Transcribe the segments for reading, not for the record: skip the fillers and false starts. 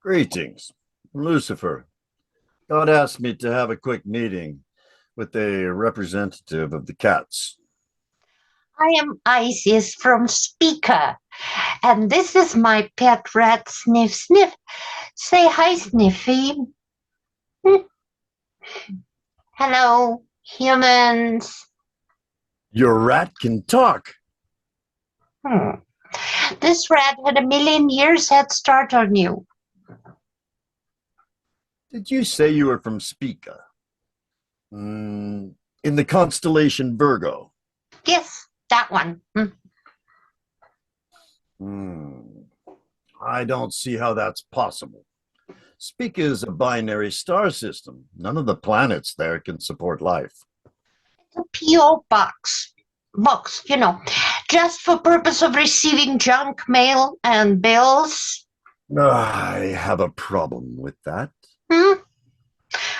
Greetings, Lucifer. God asked me to have a quick meeting with a representative of the cats. I am Isis from Speaker, and this is my pet rat, Sniff Sniff. Say hi, Sniffy. Hmm. Hello, humans. Your rat can talk. Hmm. This rat had a million years head start on you. Did you say you were from Spica? In the constellation Virgo. Yes, that one. I don't see how that's possible. Spica is a binary star system. None of the planets there can support life. It's a P.O. box, just for purpose of receiving junk mail and bills. I have a problem with that.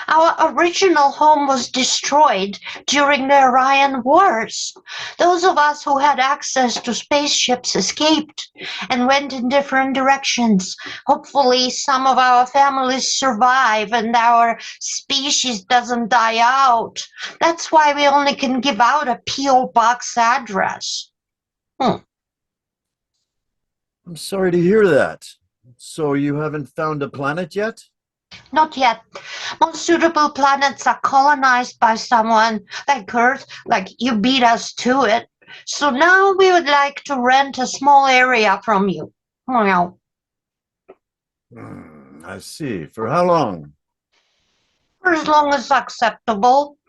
Our original home was destroyed during the Orion Wars. Those of us who had access to spaceships escaped and went in different directions. Hopefully, some of our families survive and our species doesn't die out. That's why we only can give out a P.O. box address. I'm sorry to hear that. So you haven't found a planet yet? Not yet. Most suitable planets are colonized by someone like Earth, like you beat us to it. So now we would like to rent a small area from you. Well, I see. For how long? for as long as acceptable,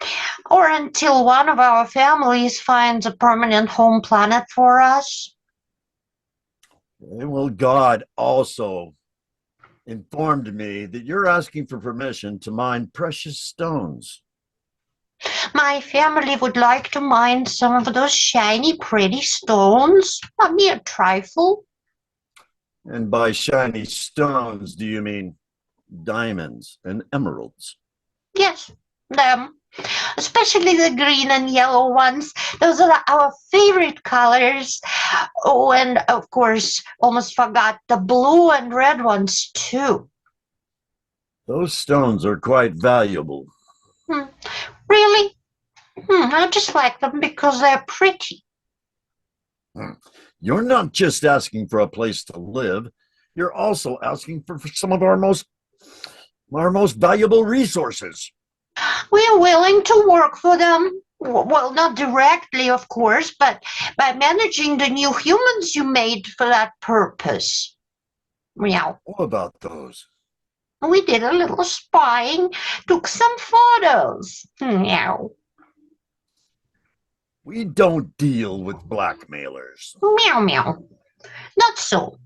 or until one of our families finds a permanent home planet for us. Well, God also informed me that you're asking for permission to mine precious stones. My family would like to mine some of those shiny, pretty stones. A mere trifle. And by shiny stones, do you mean diamonds and emeralds? Yes, them. Especially the green and yellow ones. Those are our favorite colors. Oh, and of course, almost forgot the blue and red ones too. Those stones are quite valuable. Really? I just like them because they're pretty. You're not just asking for a place to live, you're also asking for some of our most valuable resources. We're willing to work for them. Well, not directly, of course, but by managing the new humans you made for that purpose. Meow. What about those? We did a little spying, took some photos. Meow. We don't deal with blackmailers. Meow, meow. Not so.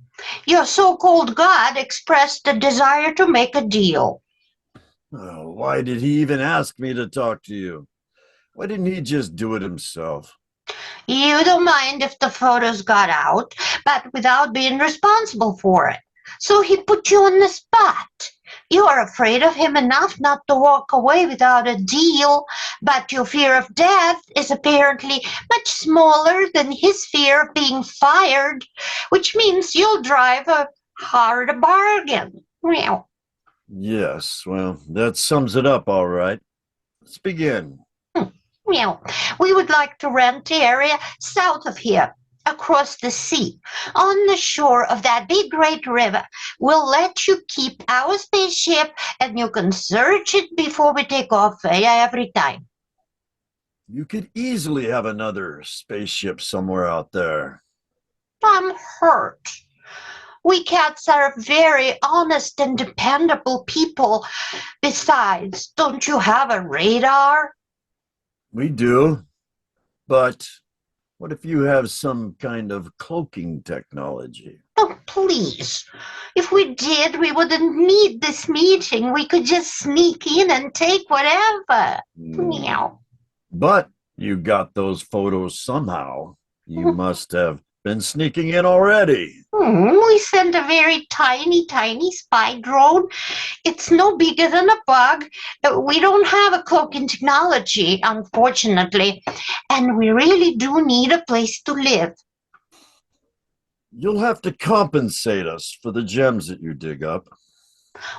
Your so-called God expressed a desire to make a deal. Oh, why did he even ask me to talk to you? Why didn't he just do it himself? You don't mind if the photos got out, but without being responsible for it. So he put you on the spot. You are afraid of him enough not to walk away without a deal, but your fear of death is apparently much smaller than his fear of being fired, which means you'll drive a hard bargain. Meow. Yes, well, that sums it up all right. Let's begin. Meow. We would like to rent the area south of here, across the sea, on the shore of that big great river. We'll let you keep our spaceship and you can search it before we take off every time. You could easily have another spaceship somewhere out there. I'm hurt. We cats are very honest and dependable people. Besides, don't you have a radar? We do, but what if you have some kind of cloaking technology? Oh, please. If we did, we wouldn't need this meeting. We could just sneak in and take whatever. Meow. But you got those photos somehow. You must have been sneaking in already. We sent a very tiny, tiny spy drone. It's no bigger than a bug. We don't have a cloaking technology, unfortunately, and we really do need a place to live. You'll have to compensate us for the gems that you dig up.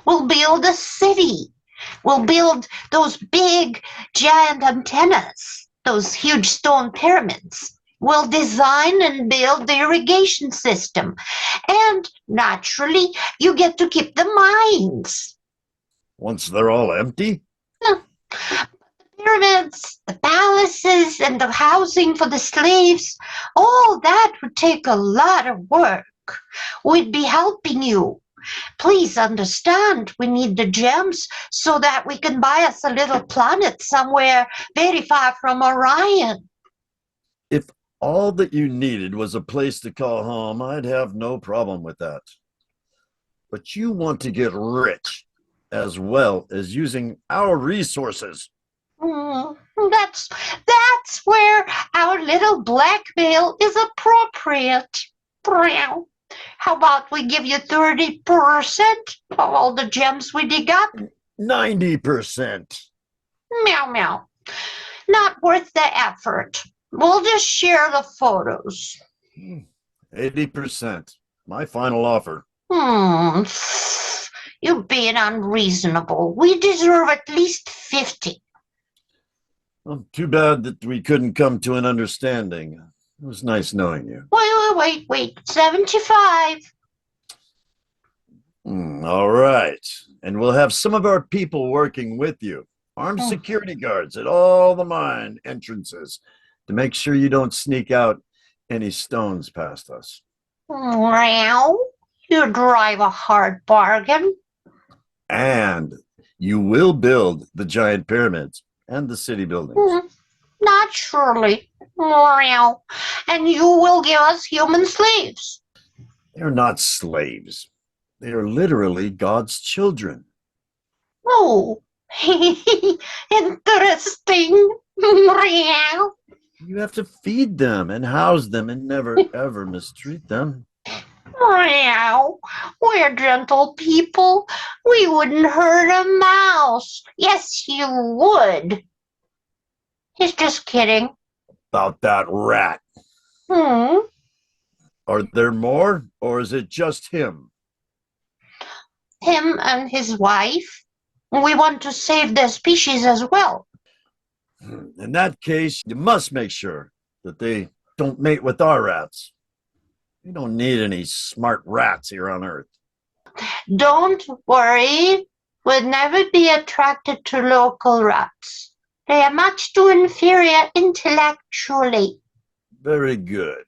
We'll build a city. We'll build those big, giant antennas, those huge stone pyramids. We'll design and build the irrigation system. And naturally, you get to keep the mines. Once they're all empty? The pyramids, the palaces, and the housing for the slaves, all that would take a lot of work. We'd be helping you. Please understand, we need the gems so that we can buy us a little planet somewhere very far from Orion. If all that you needed was a place to call home, I'd have no problem with that. But you want to get rich as well as using our resources. That's where our little blackmail is appropriate. How about we give you 30% of all the gems we dig up? 90%. Meow meow. Not worth the effort. We'll just share the photos. 80%. My final offer. You're being unreasonable. We deserve at least 50. Well, too bad that we couldn't come to an understanding. It was nice knowing you. Wait. 75. All right. And we'll have some of our people working with you. Armed security guards at all the mine entrances to make sure you don't sneak out any stones past us. Well, you drive a hard bargain. And you will build the giant pyramids and the city buildings. Naturally. Well, and you will give us human slaves. They're not slaves. They are literally God's children. Oh, interesting. Well, You have to feed them and house them and never, ever mistreat them. we're gentle people. We wouldn't hurt a mouse. Yes, you would. He's just kidding. About that rat. Are there more, or is it just him? Him and his wife. We want to save their species as well. In that case, you must make sure that they don't mate with our rats. We don't need any smart rats here on Earth. Don't worry. We'll never be attracted to local rats. They are much too inferior intellectually. Very good.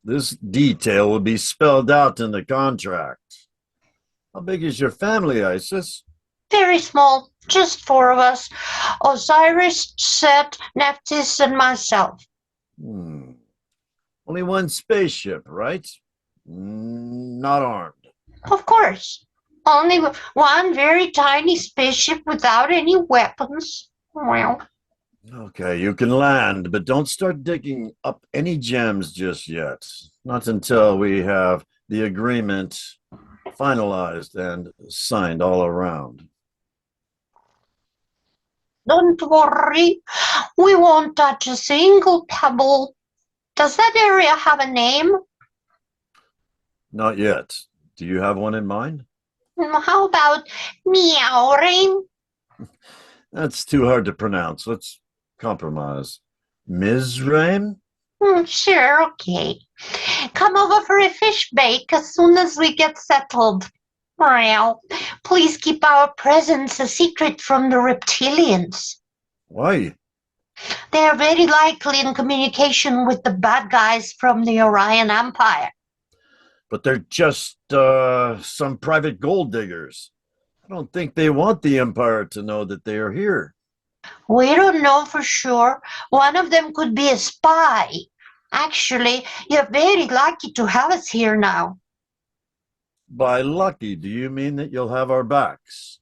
This detail will be spelled out in the contract. How big is your family, Isis? Very small, just 4 of us. Osiris, Set, Nephthys, and myself. Only one spaceship, right? Not armed. Of course. Only one very tiny spaceship without any weapons. Well, Okay, you can land, but don't start digging up any gems just yet. Not until we have the agreement finalized and signed all around. don't worry. We won't touch a single pebble. Does that area have a name? Not yet. Do you have one in mind? How about Meowring? That's too hard to pronounce. Let's compromise. Mizraim? Sure, okay. Come over for a fish bake as soon as we get settled. Well, please keep our presence a secret from the reptilians. Why? They are very likely in communication with the bad guys from the Orion Empire. But they're just some private gold diggers. I don't think they want the Empire to know that they are here. We don't know for sure. One of them could be a spy. Actually, you're very lucky to have us here now. By lucky, do you mean that you'll have our backs?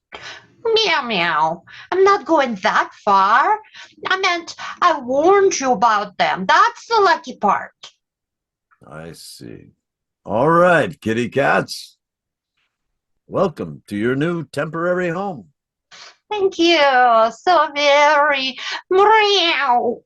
Meow meow. I'm not going that far. I meant I warned you about them. That's the lucky part. I see. All right, kitty cats. Welcome to your new temporary home. Thank you so very. Meow.